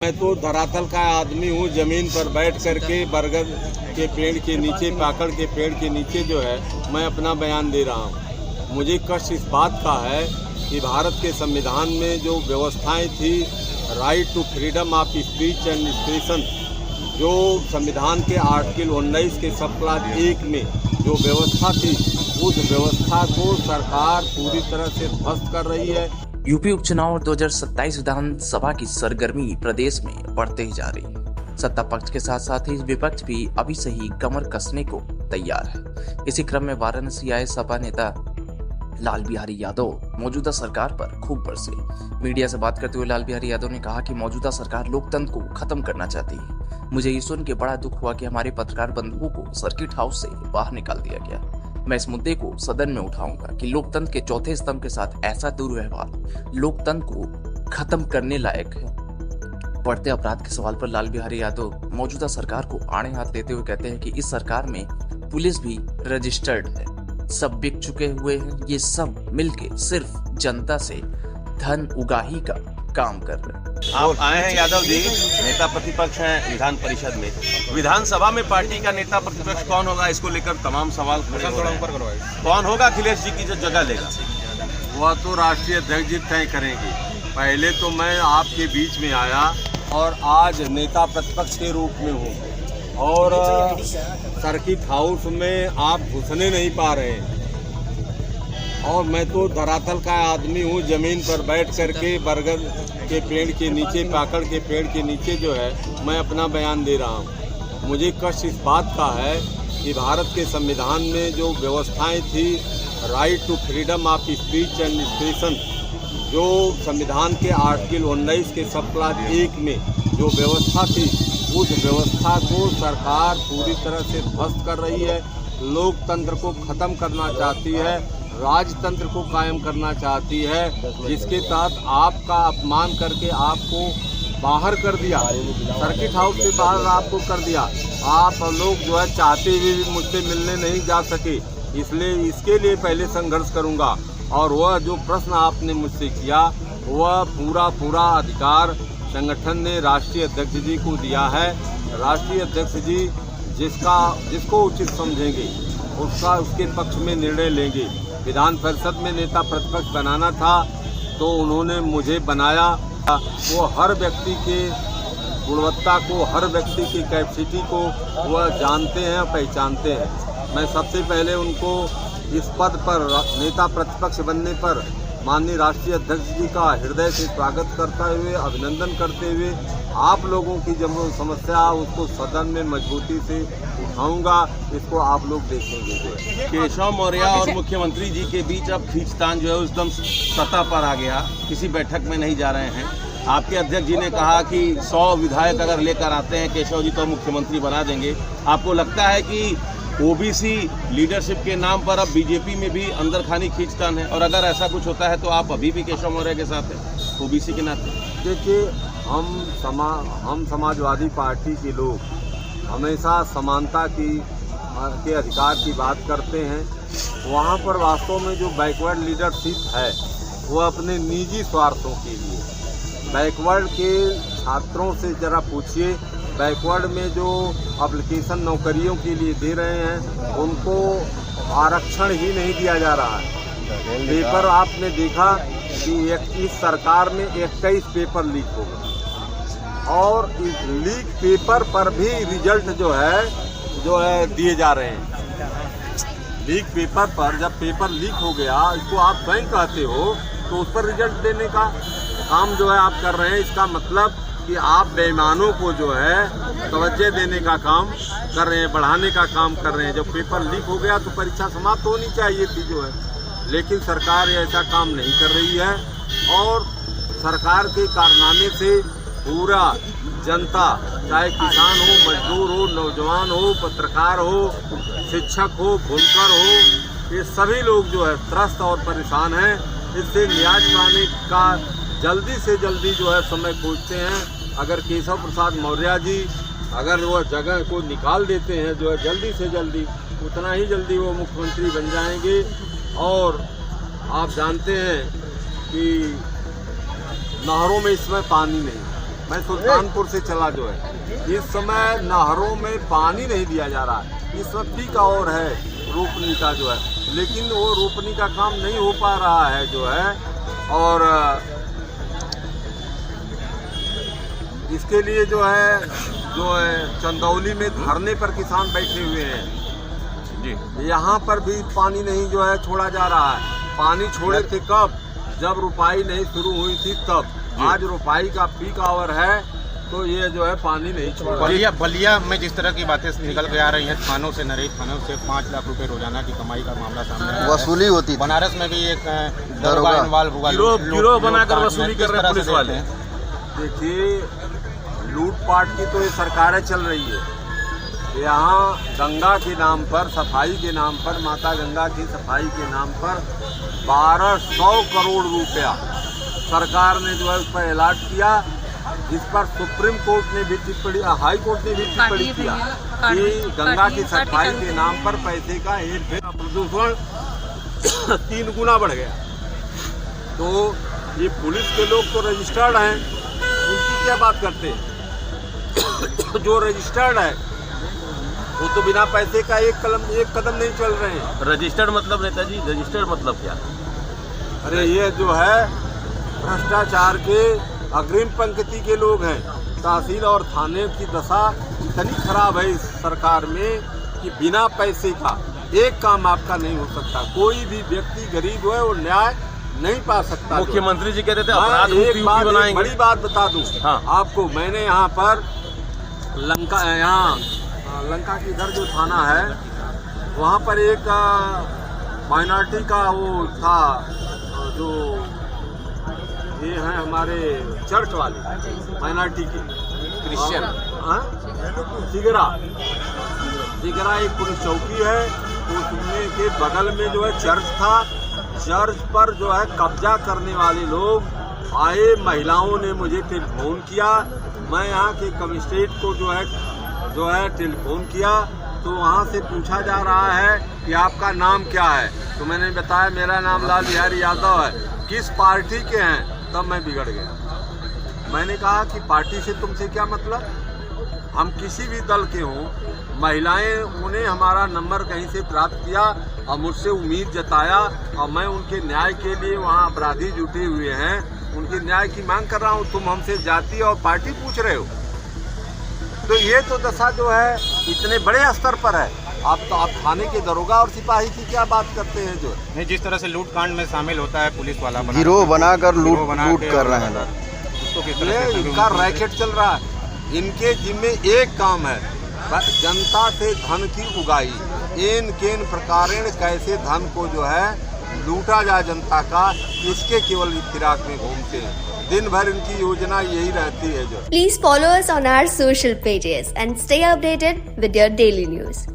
मैं तो धरातल का आदमी हूँ। जमीन पर बैठ करके बरगद के पेड़ के नीचे, पाकड़ के पेड़ के नीचे जो है मैं अपना बयान दे रहा हूँ। मुझे कष्ट इस बात का है कि भारत के संविधान में जो व्यवस्थाएं थी, right to freedom of speech and expression, जो संविधान के आर्टिकल 19 के सब क्लास 1 में जो व्यवस्था थी, उस व्यवस्था को सरकार पूरी तरह से ध्वस्त कर रही है। यूपी उपचुनाव और 2027 विधानसभा की सरगर्मी प्रदेश में बढ़ते ही जा रही है। सत्ता पक्ष के साथ साथ ही विपक्ष भी अभी से ही कमर कसने को तैयार है। इसी क्रम में वाराणसी आए सपा नेता लाल बिहारी यादव मौजूदा सरकार पर खूब बरसे। मीडिया से बात करते हुए लाल बिहारी यादव ने कहा कि मौजूदा सरकार लोकतंत्र को खत्म करना चाहती है। मुझे ये सुन के बड़ा दुख हुआ कि हमारे पत्रकार बंधुओं को सर्किट हाउस से बाहर निकाल दिया गया। मैं इस मुद्दे को सदन में उठाऊंगा कि लोकतंत्र के चौथे स्तंभ के साथ ऐसा दुर्व्यवहार लोकतंत्र को खत्म करने लायक है। बढ़ते अपराध के सवाल पर लाल बिहारी यादव मौजूदा सरकार को आड़े हाथ लेते हुए कहते हैं कि इस सरकार में पुलिस भी रजिस्टर्ड है, सब बिक चुके हुए हैं, ये सब मिलके सिर्फ जनता से धन उगाही का काम कर रहे हैं। आप आए हैं यादव जी, नेता प्रतिपक्ष हैं विधान परिषद में। विधानसभा में पार्टी का नेता प्रतिपक्ष कौन होगा, इसको लेकर तमाम सवाल खड़े हो रहे हैं। कौन होगा अखिलेश जी की जो जगह लेगा? वह तो राष्ट्रीय अध्यक्ष जी तय करेंगे। पहले तो मैं आपके बीच में आया और आज नेता प्रतिपक्ष के रूप में हूँ और सर्किट हाउस में आप घुसने नहीं पा रहे हैं। और मैं तो धरातल का आदमी हूँ। जमीन पर बैठ करके बरगद के पेड़ के नीचे, पाकड़ के पेड़ के नीचे जो है मैं अपना बयान दे रहा हूँ। मुझे कष्ट इस बात का है कि भारत के संविधान में जो व्यवस्थाएं थी, right to freedom of speech and expression, जो संविधान के आर्टिकल 19 के सब क्लास 1 में जो व्यवस्था थी, उस व्यवस्था को सरकार पूरी तरह से ध्वस्त कर रही है। लोकतंत्र को खत्म करना चाहती है, राजतंत्र को कायम करना चाहती है, जिसके तहत आपका अपमान करके आपको बाहर कर दिया, सर्किट हाउस से बाहर आपको कर दिया। आप लोग जो है चाहते हुए भी मुझसे मिलने नहीं जा सके, इसलिए इसके लिए पहले संघर्ष करूंगा। और वह जो प्रश्न आपने मुझसे किया, वह पूरा अधिकार संगठन ने राष्ट्रीय अध्यक्ष जी को दिया है। राष्ट्रीय अध्यक्ष जी जिसको उचित समझेंगे उसके पक्ष में निर्णय लेंगे। विधान परिषद में नेता प्रतिपक्ष बनाना था तो उन्होंने मुझे बनाया। वो हर व्यक्ति के गुणवत्ता को, हर व्यक्ति की कैपेसिटी को वह जानते हैं, पहचानते हैं। मैं सबसे पहले उनको इस पद पर, नेता प्रतिपक्ष बनने पर माननीय राष्ट्रीय अध्यक्ष जी का हृदय से स्वागत करते हुए, अभिनंदन करते हुए, आप लोगों की जब समस्या उसको सदन में मजबूती से उठाऊंगा। इसको आप लोग देखेंगे। केशव मौर्य और मुख्यमंत्री जी के बीच अब खींचतान जो है एकदम सतह पर आ गया, किसी बैठक में नहीं जा रहे हैं। आपके अध्यक्ष जी ने कहा कि 100 विधायक अगर लेकर आते हैं केशव जी तो मुख्यमंत्री बना देंगे। आपको लगता है कि ओबीसी लीडरशिप के नाम पर अब बीजेपी में भी अंदर खानी खींचतान है? और अगर ऐसा कुछ होता है तो आप अभी भी केशव मौर्य के साथ हैं ओबीसी के नाते? देखिए, हम समाजवादी पार्टी के लोग हमेशा समानता के अधिकार की बात करते हैं। वहाँ पर वास्तव में जो बैकवर्ड लीडरशिप है वो अपने निजी स्वार्थों के लिए, बैकवर्ड के छात्रों से जरा पूछिए, बैकवर्ड में जो एप्लीकेशन नौकरियों के लिए दे रहे हैं उनको आरक्षण ही नहीं दिया जा रहा है। पेपर आपने देखा कि इस सरकार में 21 पेपर लीक हो गए और इस लीक पेपर पर भी रिजल्ट जो है दिए जा रहे हैं। लीक पेपर पर जब पेपर लीक हो गया, इसको आप बैंक कहते हो, तो उस पर रिजल्ट देने का काम जो है आप कर रहे हैं। इसका मतलब कि आप बेईमानों को जो है तवज्जो देने का काम कर रहे हैं, बढ़ाने का काम कर रहे हैं। जब पेपर लीक हो गया तो परीक्षा समाप्त होनी चाहिए थी जो है, लेकिन सरकार ऐसा काम नहीं कर रही है। और सरकार के कारनामे से पूरा जनता, चाहे किसान हो, मजदूर हो, नौजवान हो, पत्रकार हो, शिक्षक हो, बुनकर हो, ये सभी लोग जो है त्रस्त और परेशान हैं। इससे न्याय पाने का जल्दी से जल्दी जो है समय खोजते हैं। अगर केशव प्रसाद मौर्य जी अगर वो जगह को निकाल देते हैं जो है जल्दी से जल्दी, उतना ही जल्दी वो मुख्यमंत्री बन जाएंगे। और आप जानते हैं कि नहरों में इस समय पानी नहीं, मैं सुल्तानपुर से चला जो है, इस समय नहरों में पानी नहीं दिया जा रहा है। इस वक्त पीक आवर है रोपनी का जो है, लेकिन वो रोपनी का काम नहीं हो पा रहा है जो है। और इसके लिए जो है चंदौली में धरने पर किसान बैठे हुए हैं जी। यहाँ पर भी पानी नहीं जो है छोड़ा जा रहा है। पानी छोड़े थे कब? जब रुपाई नहीं शुरू हुई थी तब। आज रुपाई का पीक आवर है तो ये जो है पानी नहीं छोड़ रहा। बलिया में जिस तरह की बातें निकल के आ रही हैं, थानों से नरेश थानों से 5 लाख रुपए रोजाना की कमाई का मामला सामने आया है। वसूली होती थी। बनारस में भी एक दरोगा इन्वॉल्व हुआ, गिरोह बनाकर वसूली कर रहे हैं पुलिस वाले। देखिए, लूटपाट की तो ये सरकारें चल रही है। यहाँ गंगा के नाम पर, सफाई के नाम पर, माता गंगा की सफाई के नाम पर 1200 करोड़ रुपया सरकार ने जो है उस पर अलॉट किया। इस पर सुप्रीम कोर्ट ने भी टिप्पणी, हाई कोर्ट ने भी टिप्पणी किया कि गंगा की सफाई के नाम पर पैसे का हेरफेर, प्रदूषण 3 गुना बढ़ गया। तो ये पुलिस के लोग तो रजिस्टर्ड हैं, उनकी क्या बात करते हैं? जो रजिस्टर्ड है वो तो बिना पैसे का एक कदम नहीं चल रहे हैं। रजिस्टर्ड मतलब नेताजी, रजिस्टर्ड मतलब क्या? अरे ये जो है भ्रष्टाचार के अग्रिम पंक्ति के लोग हैं। तहसील और थाने की दशा इतनी खराब है इस सरकार में कि बिना पैसे का एक काम आपका नहीं हो सकता। कोई भी व्यक्ति गरीब है वो न्याय नहीं पा सकता। मुख्यमंत्री जी कहते थे अपराध मुक्ति बनाएंगे। बड़ी बात बता दूं आपको, मैंने यहाँ पर लंका की इधर जो थाना है वहाँ पर एक माइनॉरिटी का वो था, जो ये हैं हमारे चर्च वाले माइनॉरिटी के क्रिश्चियन, जिगरा एक पुलिस चौकी है, उसमें के बगल में जो है चर्च था। चर्च पर जो है कब्जा करने वाले लोग आए, महिलाओं ने मुझे टेलीफोन किया। मैं यहाँ के कमिश्नरेट को जो है टेलीफोन किया तो वहाँ से पूछा जा रहा है कि आपका नाम क्या है। तो मैंने बताया मेरा नाम लाल बिहारी यादव है। किस पार्टी के हैं? तब मैं बिगड़ गया। मैंने कहा कि पार्टी से तुमसे क्या मतलब? हम किसी भी दल के हों, महिलाएं उन्हें हमारा नंबर कहीं से प्राप्त किया और मुझसे उम्मीद जताया और मैं उनके न्याय के लिए, वहाँ अपराधी जुटे हुए हैं, उनके न्याय की मांग कर रहा हूँ। तुम हमसे जाति और पार्टी पूछ रहे हो? तो ये तो दशा जो है इतने बड़े स्तर पर है। आप थाने के दरोगा और सिपाही की क्या बात करते हैं? जो नहीं, जिस तरह से लूट कांड में शामिल होता है पुलिस वाला, गिरोह बनाकर लूट कर रहे हैं। ये इनका रैकेट चल रहा है। इनके जिम्मे एक काम है, जनता से धन की उगाही। इन केन प्रकारेण कैसे धन को जो है लूटा जाए जनता का, इसके केवल फिराक में घूमते हैं। दिन भर इनकी योजना यही रहती है। जो Please follow us on our social pages and stay updated with your daily news.